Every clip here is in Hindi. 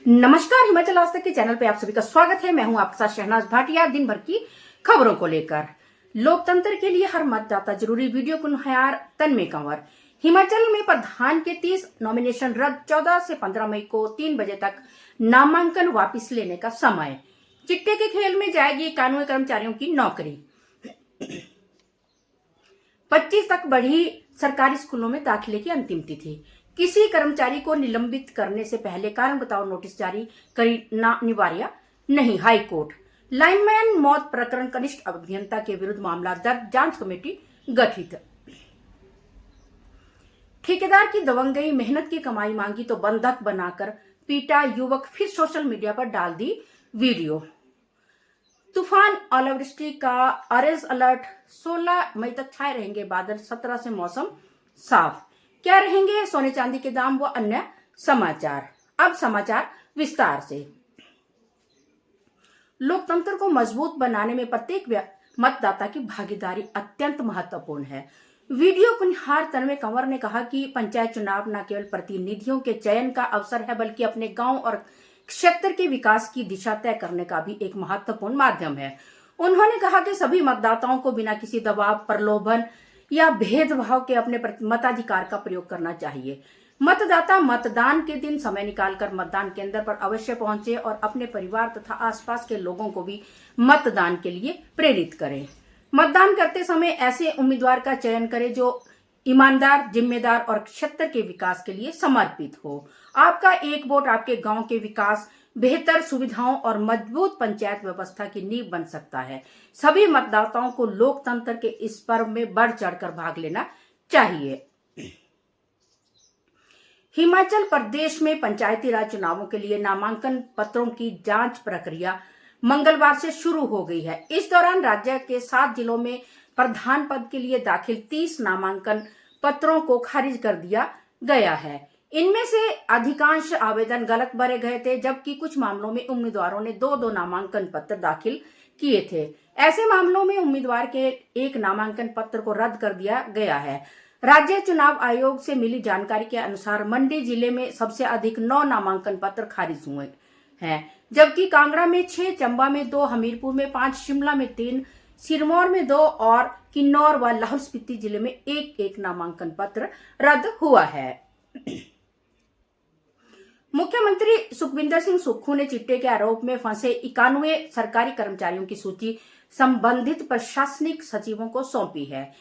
नमस्कार, हिमाचल आज तक के चैनल पे आप सभी का स्वागत है। मैं हूं आपके साथ शहनाज भाटिया। दिन भर की खबरों को लेकर लोकतंत्र के लिए हर मतदाता जरूरी, वीडियो कुनहार तन में कंवर। हिमाचल में प्रधान के 30 नॉमिनेशन रद्द। 14 से 15 मई को 3 बजे तक नामांकन वापिस लेने का समय। चिट्टे के खेल में जाएगी कानूनी कर्मचारियों की नौकरी। 25 तक बढ़ी सरकारी स्कूलों में दाखिले की अंतिम तिथि। किसी कर्मचारी को निलंबित करने से पहले कारण बताओ नोटिस जारी करना अनिवार्य नहीं, हाई कोर्ट। लाइनमैन मौत प्रकरण कनिष्ठ अभियंता के विरुद्ध मामला दर्ज, जांच कमेटी गठित। ठेकेदार की दबंगई, मेहनत की कमाई मांगी तो बंधक बनाकर पीटा युवक, फिर सोशल मीडिया पर डाल दी वीडियो। तूफान ओलावृष्टि का ऑरेंज अलर्ट। 16 मई तक छाए रहेंगे बादल, 17 से मौसम साफ। क्या रहेंगे सोने चांदी के दाम व अन्य समाचार। अब समाचार विस्तार से। लोकतंत्र को मजबूत बनाने में प्रत्येक मतदाता की भागीदारी अत्यंत महत्वपूर्ण है। वीडियो कुनहार तन्मय कंवर ने कहा कि पंचायत चुनाव न केवल प्रतिनिधियों के चयन का अवसर है, बल्कि अपने गांव और क्षेत्र के विकास की दिशा तय करने का भी एक महत्वपूर्ण माध्यम है। उन्होंने कहा कि सभी मतदाताओं को बिना किसी दबाव, प्रलोभन या भेदभाव के अपने मताधिकार का प्रयोग करना चाहिए। मतदाता मतदान के दिन समय निकालकर मतदान केंद्र पर अवश्य पहुंचे और अपने परिवार तथा आसपास के लोगों को भी मतदान के लिए प्रेरित करें। मतदान करते समय ऐसे उम्मीदवार का चयन करें जो ईमानदार, जिम्मेदार और क्षेत्र के विकास के लिए समर्पित हो। आपका एक वोट आपके गांव के विकास, बेहतर सुविधाओं और मजबूत पंचायत व्यवस्था की नींव बन सकता है। सभी मतदाताओं को लोकतंत्र के इस पर्व में बढ़ चढ़कर भाग लेना चाहिए। हिमाचल प्रदेश में पंचायती राज चुनावों के लिए नामांकन पत्रों की जांच प्रक्रिया मंगलवार से शुरू हो गई है। इस दौरान राज्य के 7 जिलों में प्रधान पद के लिए दाखिल 30 नामांकन पत्रों को खारिज कर दिया गया है। इनमें से अधिकांश आवेदन गलत भरे गए थे, जबकि कुछ मामलों में उम्मीदवारों ने 2-2 नामांकन पत्र दाखिल किए थे। ऐसे मामलों में उम्मीदवार के एक नामांकन पत्र को रद्द कर दिया गया है। राज्य चुनाव आयोग से मिली जानकारी के अनुसार मंडी जिले में सबसे अधिक 9 नामांकन पत्र खारिज हुए हैं, जबकि कांगड़ा में 6, चंबा में 2, हमीरपुर में 5, शिमला में 3, सिरमौर में 2 और किन्नौर व लाहौल स्पीति जिले में 1-1 नामांकन पत्र रद्द हुआ है। मुख्यमंत्री सुखविंदर सिंह सुक्खू ने चिट्टे के आरोप में फंसे 91 सरकारी कर्मचारियों की सूची संबंधित प्रशासनिक सचिवों को सौंपी है,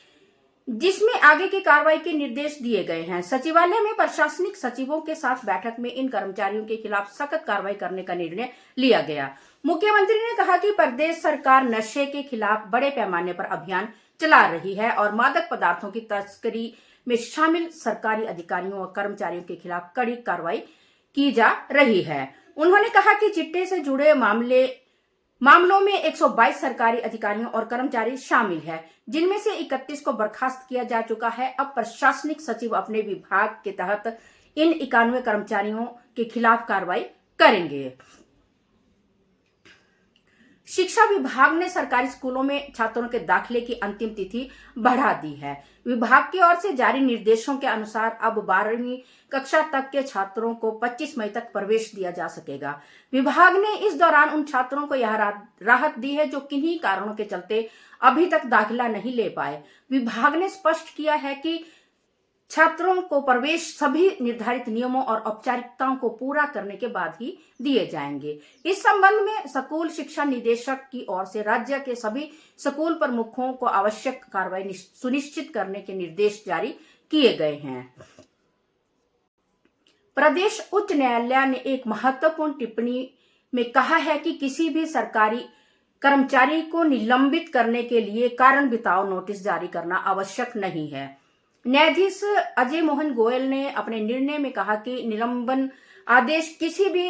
जिसमें आगे की कार्रवाई के निर्देश दिए गए हैं। सचिवालय में प्रशासनिक सचिवों के साथ बैठक में इन कर्मचारियों के खिलाफ सख्त कार्रवाई करने का निर्णय लिया गया। मुख्यमंत्री ने कहा कि प्रदेश सरकार नशे के खिलाफ बड़े पैमाने पर अभियान चला रही है और मादक पदार्थों की तस्करी में शामिल सरकारी अधिकारियों और कर्मचारियों के खिलाफ कड़ी कार्रवाई की जा रही है। उन्होंने कहा कि चिट्टे से जुड़े मामलों में 122 सरकारी अधिकारियों और कर्मचारी शामिल है, जिनमें से 31 को बर्खास्त किया जा चुका है। अब प्रशासनिक सचिव अपने विभाग के तहत इन 91 कर्मचारियों के खिलाफ कार्रवाई करेंगे। शिक्षा विभाग ने सरकारी स्कूलों में छात्रों के दाखिले की अंतिम तिथि बढ़ा दी है। विभाग की ओर से जारी निर्देशों के अनुसार अब 12वीं कक्षा तक के छात्रों को 25 मई तक प्रवेश दिया जा सकेगा। विभाग ने इस दौरान उन छात्रों को यह राहत दी है जो किन्हीं कारणों के चलते अभी तक दाखिला नहीं ले पाए। विभाग ने स्पष्ट किया है कि छात्रों को प्रवेश सभी निर्धारित नियमों और औपचारिकताओं को पूरा करने के बाद ही दिए जाएंगे। इस संबंध में स्कूल शिक्षा निदेशक की ओर से राज्य के सभी स्कूल प्रमुखों को आवश्यक कार्रवाई सुनिश्चित करने के निर्देश जारी किए गए हैं। प्रदेश उच्च न्यायालय ने एक महत्वपूर्ण टिप्पणी में कहा है कि किसी भी सरकारी कर्मचारी को निलंबित करने के लिए कारण बताओ नोटिस जारी करना आवश्यक नहीं है। न्यायाधीश अजय मोहन गोयल ने अपने निर्णय में कहा कि निलंबन आदेश किसी भी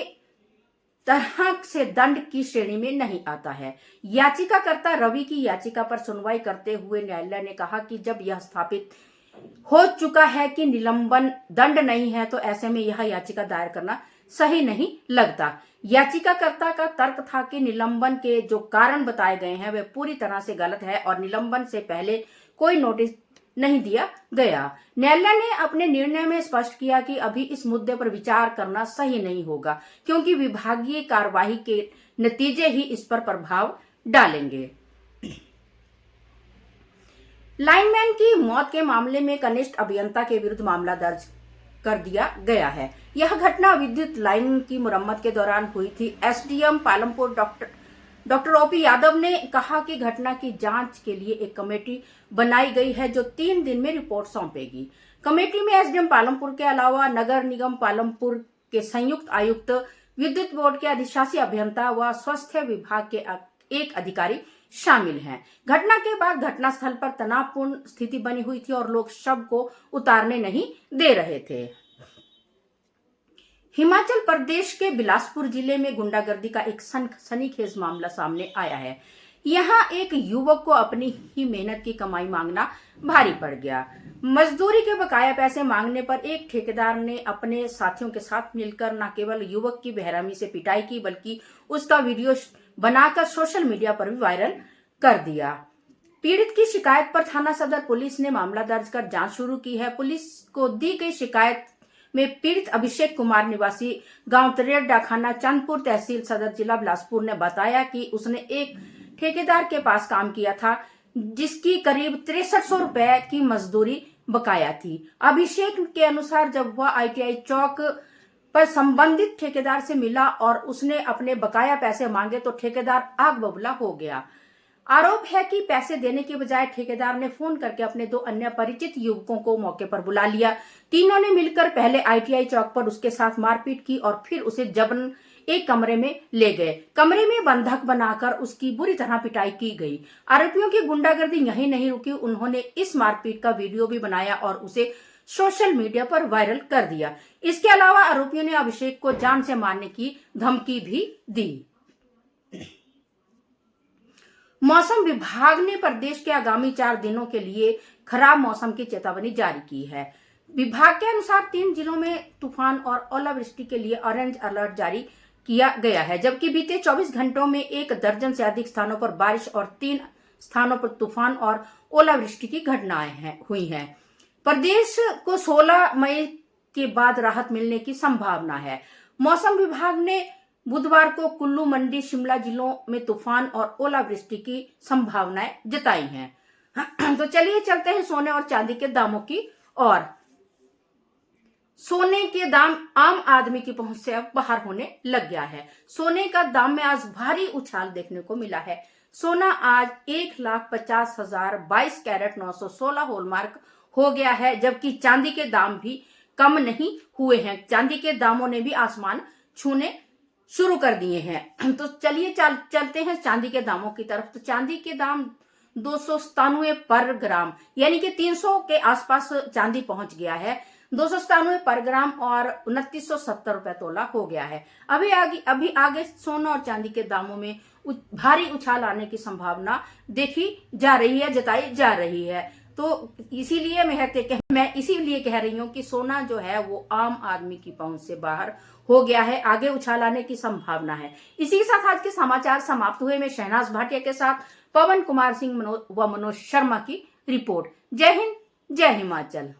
तरह से दंड की श्रेणी में नहीं आता है। याचिकाकर्ता रवि की याचिका पर सुनवाई करते हुए न्यायालय ने कहा कि जब यह स्थापित हो चुका है कि निलंबन दंड नहीं है, तो ऐसे में यह याचिका दायर करना सही नहीं लगता। याचिकाकर्ता का तर्क था कि निलंबन के जो कारण बताए गए हैं वे पूरी तरह से गलत है और निलंबन से पहले कोई नोटिस नहीं दिया गया। न्यायालय ने अपने निर्णय में स्पष्ट किया कि अभी इस मुद्दे पर विचार करना सही नहीं होगा, क्योंकि विभागीय कार्यवाही के नतीजे ही इस पर प्रभाव डालेंगे। लाइनमैन की मौत के मामले में कनिष्ठ अभियंता के विरुद्ध मामला दर्ज कर दिया गया है। यह घटना विद्युत लाइन की मुरम्मत के दौरान हुई थी। SDM Palampur doctor OP Yadav ने कहा कि घटना की जांच के लिए एक कमेटी बनाई गई है जो 3 दिन में रिपोर्ट सौंपेगी। कमेटी में एसडीएम पालमपुर के अलावा नगर निगम पालमपुर के संयुक्त आयुक्त, विद्युत बोर्ड के अधिशासी अभियंता व स्वास्थ्य विभाग के एक अधिकारी शामिल हैं। घटना के बाद घटनास्थल पर तनावपूर्ण स्थिति बनी हुई थी और लोग शव को उतारने नहीं दे रहे थे। हिमाचल प्रदेश के बिलासपुर जिले में गुंडागर्दी का एक सनसनीखेज मामला सामने आया है। यहाँ एक युवक को अपनी ही मेहनत की कमाई मांगना भारी पड़ गया। मजदूरी के बकाया पैसे मांगने पर एक ठेकेदार ने अपने साथियों के साथ मिलकर न केवल युवक की बेरहमी से पिटाई की, बल्कि उसका वीडियो बनाकर सोशल मीडिया पर भी वायरल कर दिया। पीड़ित की शिकायत पर थाना सदर पुलिस ने मामला दर्ज कर जांच शुरू की है। पुलिस को दी गई शिकायत में पीड़ित अभिषेक कुमार निवासी गांव तरेड़ डाखाना चंदपुर तहसील सदर जिला बिलासपुर ने बताया कि उसने एक ठेकेदार के पास काम किया था, जिसकी करीब 6300 रुपए की मजदूरी बकाया थी। अभिषेक के अनुसार जब वह ITI चौक पर संबंधित ठेकेदार से मिला और उसने अपने बकाया पैसे मांगे तो ठेकेदार आग बबूला हो गया। आरोप है कि पैसे देने के बजाय ठेकेदार ने फोन करके अपने 2 अन्य परिचित युवकों को मौके पर बुला लिया। तीनों ने मिलकर पहले ITI चौक पर उसके साथ मारपीट की और फिर उसे जबरन एक कमरे में ले गए। कमरे में बंधक बनाकर उसकी बुरी तरह पिटाई की गई। आरोपियों की गुंडागर्दी यहीं नहीं रुकी, उन्होंने इस मारपीट का वीडियो भी बनाया और उसे सोशल मीडिया पर वायरल कर दिया। इसके अलावा आरोपियों ने अभिषेक को जान से मारने की धमकी भी दी। मौसम विभाग ने प्रदेश के आगामी 4 दिनों के लिए खराब मौसम की चेतावनी जारी की है। विभाग के अनुसार 3 जिलों में तूफान और ओलावृष्टि के लिए ऑरेंज अलर्ट जारी किया गया है, जबकि बीते 24 घंटों में 1 दर्जन से अधिक स्थानों पर बारिश और 3 स्थानों पर तूफान और ओलावृष्टि की घटनाएं हुई हैं। प्रदेश को 16 मई के बाद राहत मिलने की संभावना है। मौसम विभाग ने बुधवार को कुल्लू, मंडी, शिमला जिलों में तूफान और ओलावृष्टि की संभावनाएं जताई हैं। तो चलिए चलते हैं सोने और चांदी के दामों की ओर। सोने के दाम आम आदमी की पहुंच से अब बाहर होने लग गया है। सोने का दाम में आज भारी उछाल देखने को मिला है। सोना आज 1,50,000 22 कैरेट 916 हॉलमार्क हो गया है, जबकि चांदी के दाम भी कम नहीं हुए हैं। चांदी के दामों ने भी आसमान छूने शुरू कर दिए हैं। तो चलिए चलते हैं चांदी के दामों की तरफ। तो चांदी के दाम 297 पर ग्राम, यानी कि 300 के आसपास चांदी पहुंच गया है। 297 पर ग्राम और 2970 रुपए तोला हो गया है। अभी आगे सोना और चांदी के दामों में भारी उछाल आने की संभावना देखी जा रही है, जताई जा रही है। तो इसीलिए मैं इसीलिए कह रही हूँ कि सोना जो है वो आम आदमी की पहुंच से बाहर हो गया है, आगे उछाल आने की संभावना है। इसी के साथ आज के समाचार समाप्त हुए। मैं शहनाज भाटिया के साथ पवन कुमार सिंह व मनोज शर्मा की रिपोर्ट। जय हिंद, जय हिमाचल।